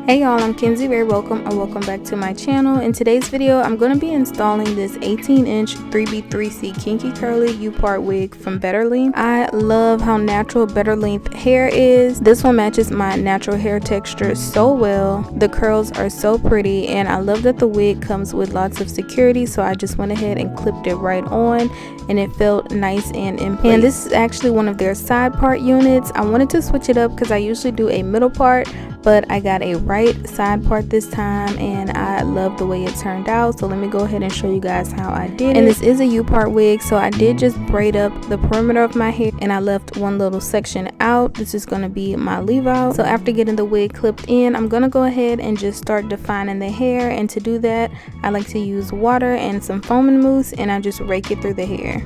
Hey y'all, I'm Kinky, very welcome or welcome back to my channel. In today's video, I'm going to be installing this 18-inch 3B3C Kinky Curly Upart wig from BetterLength. I love how natural BetterLength hair is. This one matches my natural hair texture so well. The curls are so pretty, and I love that the wig comes with lots of security, so I just went ahead and clipped it right on, and it felt nice and in place. And this is actually one of their side part units. I wanted to switch it up because I usually do a middle part, but I got a right side part this time, and I love the way it turned out. So let me go ahead and show you guys how I did it. And this is a U-part wig, so I did just braid up the perimeter of my hair, and I left one little section out. This is going to be my leave out. So after getting the wig clipped in, I'm going to go ahead and just start defining the hair. And to do that, I like to use water and some foaming mousse, and I just rake it through the hair.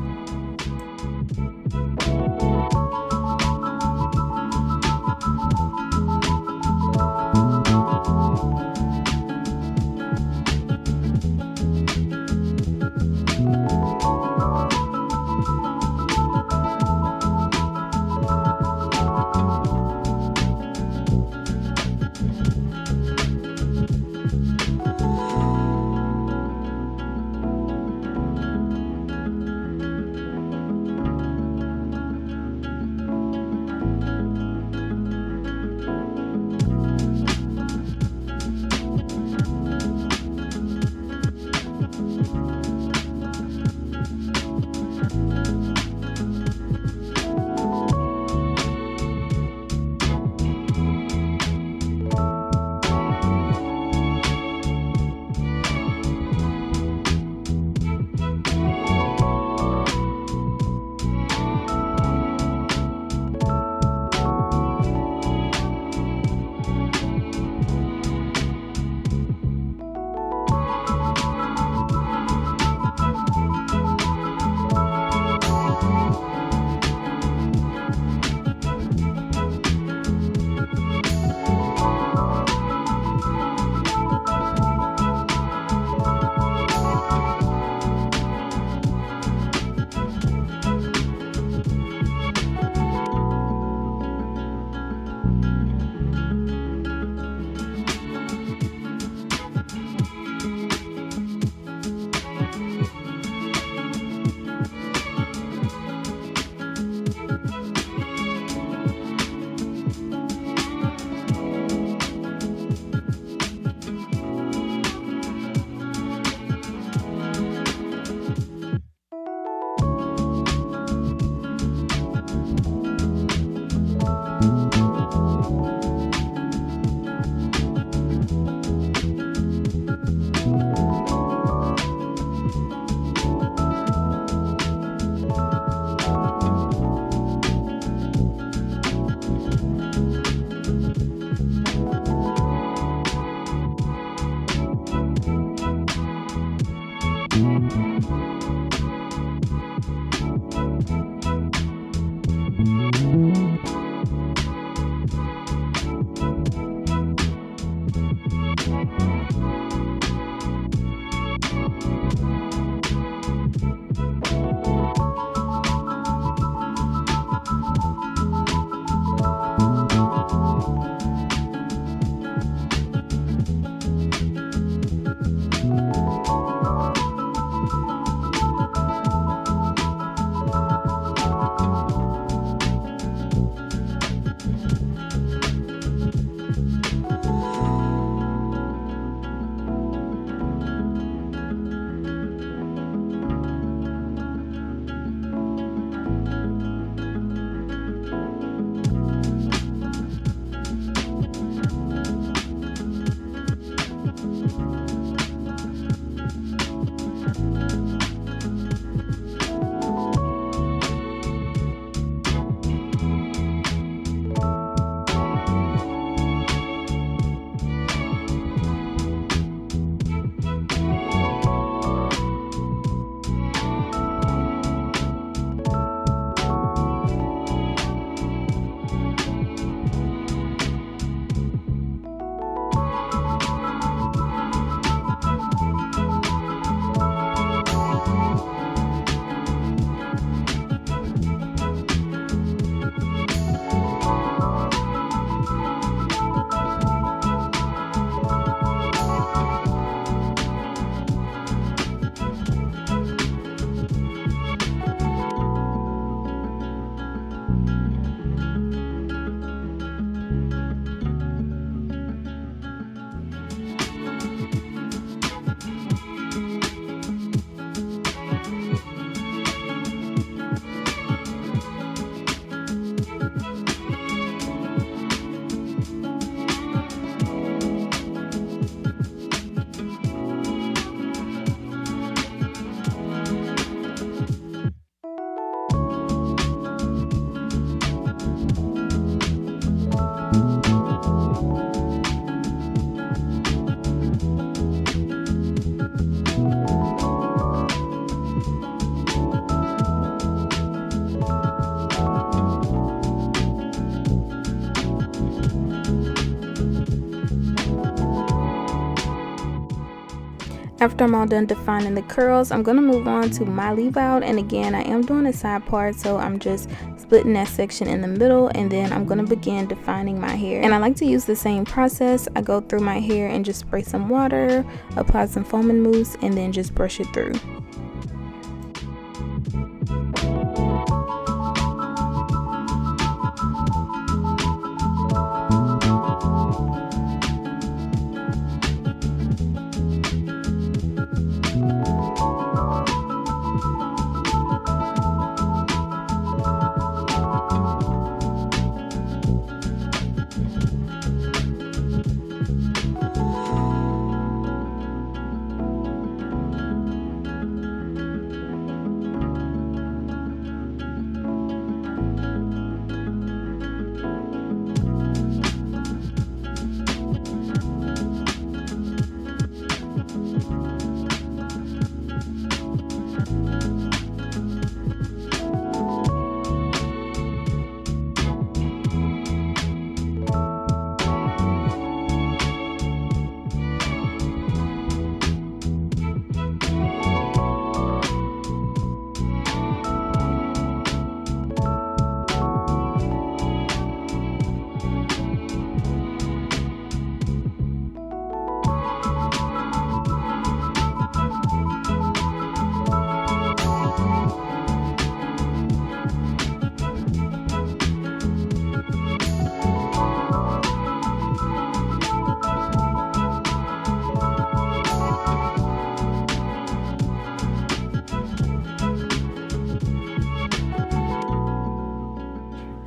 After I'm all done defining the curls, I'm going to move on to my leave out. And again, I am doing a side part, so I'm just splitting that section in the middle, and then I'm going to begin defining my hair. And I like to use the same process. I go through my hair and just spray some water, apply some foaming mousse, and then just brush it through.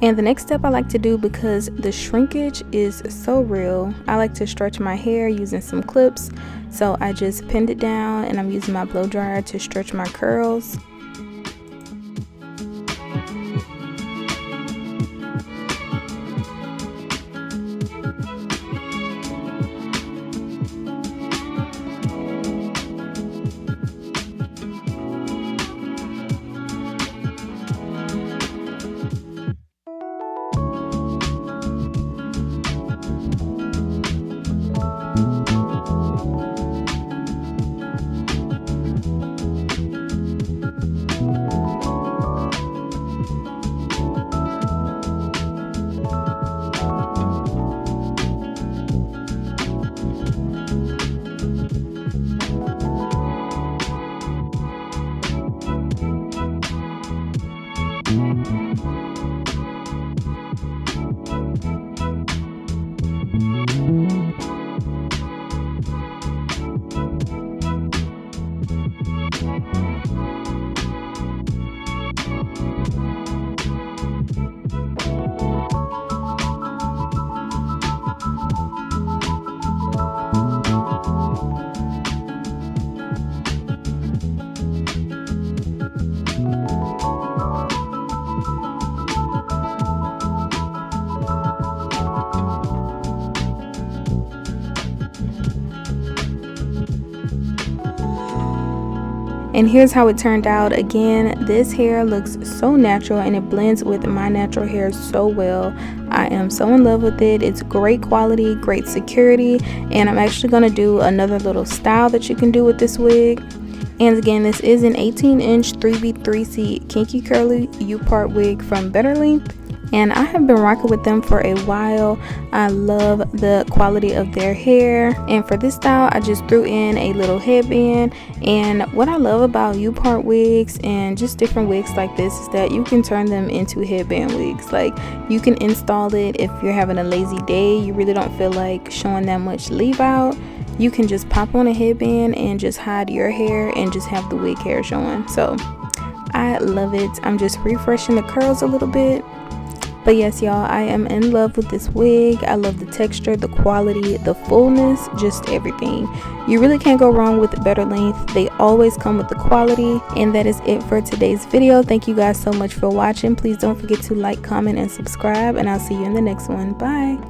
And the next step I like to do, because the shrinkage is so real, I like to stretch my hair using some clips. So I just pinned it down and I'm using my blow dryer to stretch my curls. And here's how it turned out. Again, this hair looks so natural and it blends with my natural hair so well. I am so in love with it. It's great quality, great security, and I'm actually going to do another little style that you can do with this wig. And again, this is an 18-inch 3B3C Kinky Curly Upart wig from BetterLength. And I have been rocking with them for a while. I love the quality of their hair. And for this style, I just threw in a little headband. And what I love about Upart wigs and just different wigs like this is that you can turn them into headband wigs. Like, you can install it if you're having a lazy day, you really don't feel like showing that much leave out. You can just pop on a headband and just hide your hair and just have the wig hair showing. So I love it. I'm just refreshing the curls a little bit. But yes, y'all, I am in love with this wig. I love the texture, the quality, the fullness, just everything. You really can't go wrong with BetterLength. They always come with the quality. And that is it for today's video. Thank you guys so much for watching. Please don't forget to like, comment, and subscribe. And I'll see you in the next one. Bye.